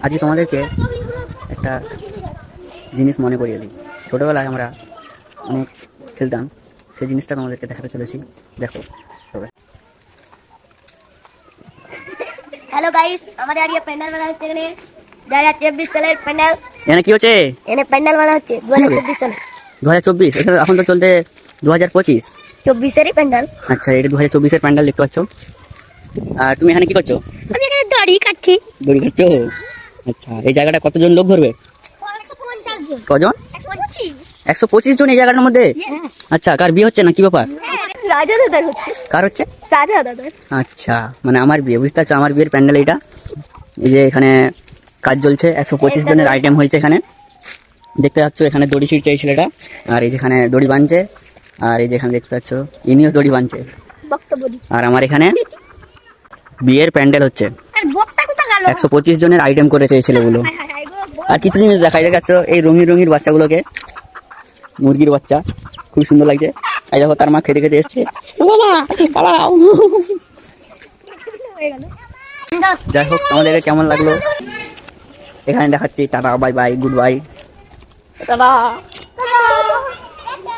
আজকে তোমাদেরকে একটা জিনিস মনে করিয়ে দিই। ছোটোবেলায় আমরা অনেক খেলতাম, সেই জিনিসটা তোমাদেরকে দেখাতে চলেছি। দেখো তবে। हेलो गाइस, हमारे आज ये पैंडल बना হচ্ছে এখানে 2024 সালের প্যান্ডেল। এখানে কি হচ্ছে? এখানে প্যান্ডেল বানা হচ্ছে 2024 সালে। 2024, এখন তো চলতে 2025। 24 এরই প্যান্ডেল। আচ্ছা, এটা 2024-এর প্যান্ডেল দেখতে পাচ্ছ। আর তুমি এখানে কি করছো? আমি এখানে দড়ি কাটছি। দড়ি কাটছো? আচ্ছা, এই জায়গাটা কতজন লোক ধরবে? 150 জন। কজন? 125। 125 জন এই জায়গাটার মধ্যে? আচ্ছা, কার বিয়ে হচ্ছে না কি ব্যাপার? রাজা দাদার হচ্ছে। কার হচ্ছে? রাজা দাদার। আচ্ছা, মানে আমার বিয়ে, বুঝতে পারছো, আমার বিয়ের প্যান্ডেল এইটা। এই যে এখানে কাজ চলছে, 125 জনের আইটেম হয়েছে এখানে। দেখতে পাচ্ছ এখানে দড়ি ছিঁড়ছে এই ছেলেটা, আর এই যেখানে দড়ি বাঁধছে, আর এই যেখানে দেখতে পাচ্ছ ইনিও দড়ি বাঁধছে। বক্তব্য দি। আর আমার এখানে বিয়ের প্যান্ডেল হচ্ছে। আর বক্তা কোথা গেল? 125 জনের আইটেম করেছে এই ছেলেগুলো। আর কিছু জিনিস দেখাই, দেখাচ্ছ এই রঙিন রঙিন বাচ্চাগুলোকে, মুরগির বাচ্চা, খুব সুন্দর লাগছে। এই দেখো তার মা খেতে খেতে এসছে। ও বাবা, পালাও। হয়ে গেল। যাই হোক, আমাদেরকে কেমন লাগলো এখানে দেখাচ্ছি। Tata, bye bye, good bye, tata.